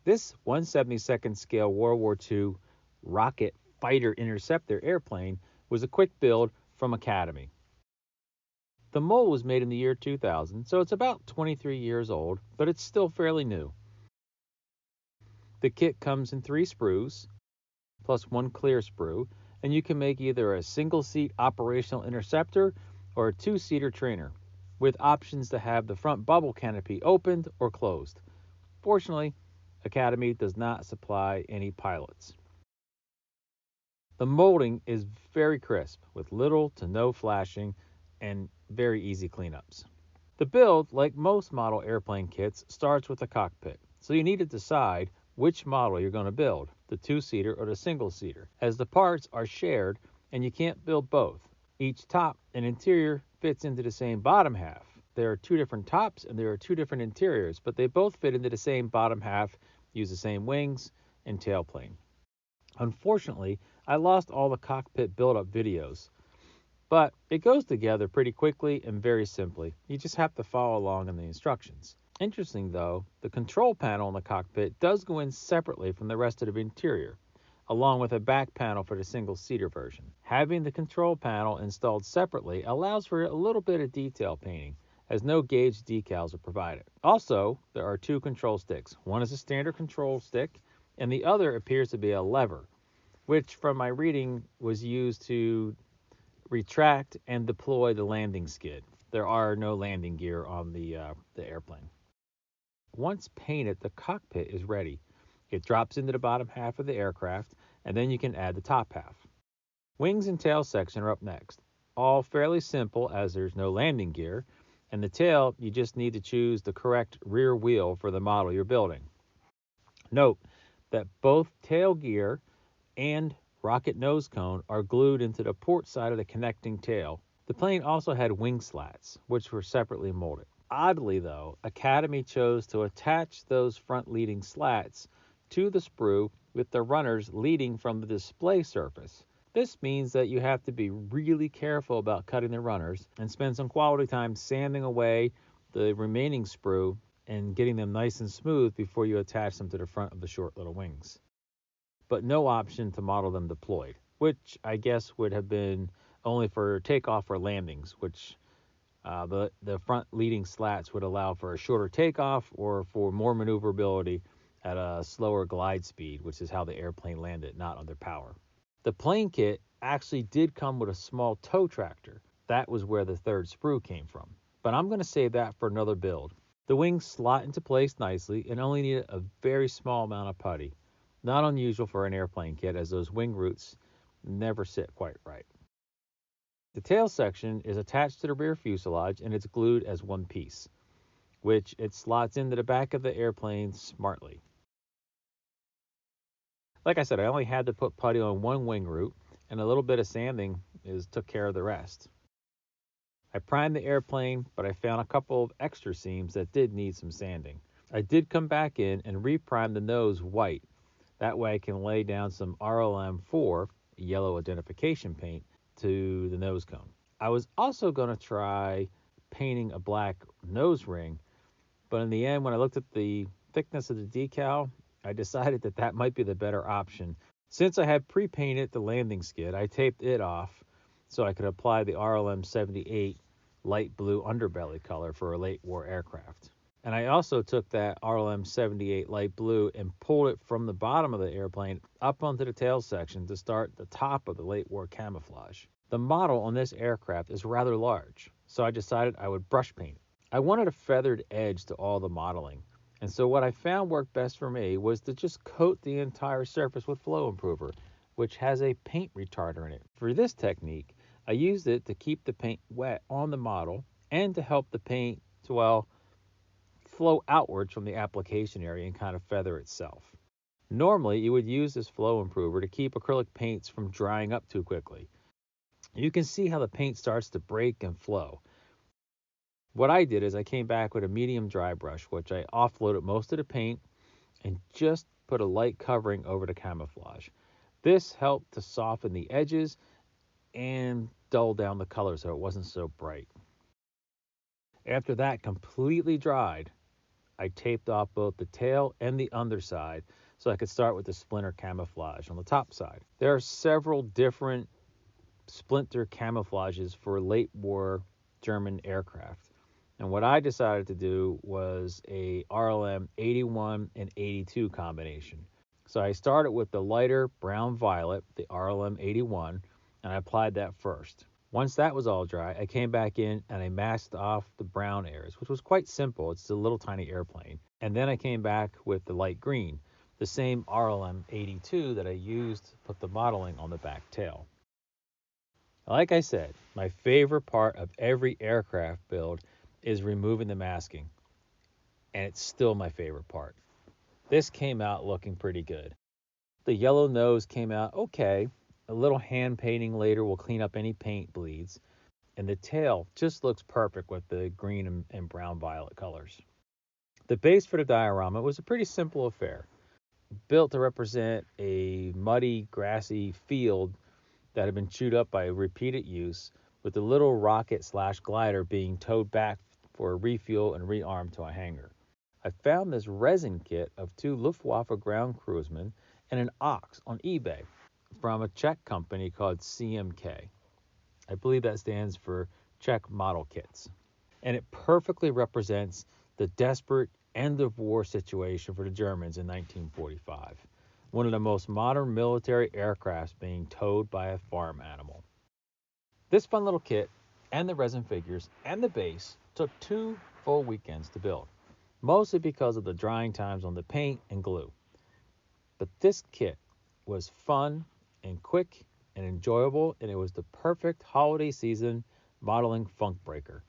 This 1/72nd scale World War II rocket fighter interceptor airplane was a quick build from Academy. The mold was made in the year 2000, so it's about 23 years old, but it's still fairly new. The kit comes in 3 sprues, plus 1 clear sprue, and you can make either a single-seat operational interceptor or a 2-seater trainer, with options to have the front bubble canopy opened or closed. Fortunately, Academy does not supply any pilots. The molding is very crisp, with little to no flashing and very easy cleanups. The build, like most model airplane kits, starts with the cockpit, so you need to decide which model you're going to build, the 2-seater or the single-seater, as the parts are shared and you can't build both. Each top and interior fits into the same bottom half. There are 2 different tops and there are 2 different interiors, but they both fit into the same bottom half, use the same wings and tailplane. Unfortunately, I lost all the cockpit build-up videos, but it goes together pretty quickly and very simply. You just have to follow along in the instructions. Interesting though, the control panel in the cockpit does go in separately from the rest of the interior, along with a back panel for the single-seater version. Having the control panel installed separately allows for a little bit of detail painting, as no gauge decals are provided. Also, there are 2 control sticks. One is a standard control stick, and the other appears to be a lever, which from my reading was used to retract and deploy the landing skid. There are no landing gear on the airplane. Once painted, the cockpit is ready. It drops into the bottom half of the aircraft, and then you can add the top half. Wings and tail section are up next. All fairly simple as there's no landing gear, and the tail, you just need to choose the correct rear wheel for the model you're building. Note that both tail gear and rocket nose cone are glued into the port side of the connecting tail. The plane also had wing slats, which were separately molded. Oddly, though, Academy chose to attach those front leading slats to the sprue with the runners leading from the display surface. This means that you have to be really careful about cutting the runners and spend some quality time sanding away the remaining sprue and getting them nice and smooth before you attach them to the front of the short little wings. But no option to model them deployed, which I guess would have been only for takeoff or landings, which the front leading slats would allow for a shorter takeoff or for more maneuverability at a slower glide speed, which is how the airplane landed, not under power. The plane kit actually did come with a small tow tractor. That was where the 3rd sprue came from. But I'm going to save that for another build. The wings slot into place nicely and only need a very small amount of putty. Not unusual for an airplane kit, as those wing roots never sit quite right. The tail section is attached to the rear fuselage and it's glued as one piece, which it slots into the back of the airplane smartly. Like I said, I only had to put putty on one wing root, and a little bit of sanding took care of the rest. I primed the airplane, but I found a couple of extra seams that did need some sanding. I did come back in and reprime the nose white. That way I can lay down some RLM4, yellow identification paint, to the nose cone. I was also going to try painting a black nose ring, but in the end, when I looked at the thickness of the decal, I decided that that might be the better option. Since I had pre-painted the landing skid, I taped it off so I could apply the RLM 78 light blue underbelly color for a late war aircraft. And I also took that RLM 78 light blue and pulled it from the bottom of the airplane up onto the tail section to start the top of the late war camouflage. The model on this aircraft is rather large, so I decided I would brush paint it. I wanted a feathered edge to all the modeling, and so what I found worked best for me was to just coat the entire surface with Flow Improver, which has a paint retarder in it. For this technique, I used it to keep the paint wet on the model and to help the paint to, well, flow outwards from the application area and kind of feather itself. Normally, you would use this Flow Improver to keep acrylic paints from drying up too quickly. You can see how the paint starts to break and flow. What I did is I came back with a medium dry brush, which I offloaded most of the paint and just put a light covering over the camouflage. This helped to soften the edges and dull down the color so it wasn't so bright. After that completely dried, I taped off both the tail and the underside so I could start with the splinter camouflage on the top side. There are several different splinter camouflages for late war German aircraft. And what I decided to do was a RLM 81 and 82 combination. So I started with the lighter brown violet, the RLM 81, and I applied that first. Once that was all dry, I came back in and I masked off the brown areas, which was quite simple. It's a little tiny airplane. And then I came back with the light green, the same RLM 82 that I used to put the modeling on the back tail. Like I said, my favorite part of every aircraft build is removing the masking, and it's still my favorite part. This came out looking pretty good. The yellow nose came out okay. A little hand painting later will clean up any paint bleeds, and the tail just looks perfect with the green and brown violet colors. The base for the diorama was a pretty simple affair, built to represent a muddy, grassy field that had been chewed up by repeated use, with the little rocket / glider being towed back for a refuel and rearmed to a hangar. I found this resin kit of 2 Luftwaffe ground crewsmen and an ox on eBay from a Czech company called CMK. I believe that stands for Czech Model Kits. And it perfectly represents the desperate end of war situation for the Germans in 1945. One of the most modern military aircrafts being towed by a farm animal. This fun little kit and the resin figures and the base took 2 full weekends to build, mostly because of the drying times on the paint and glue. But this kit was fun and quick and enjoyable, and it was the perfect holiday season modeling funk breaker.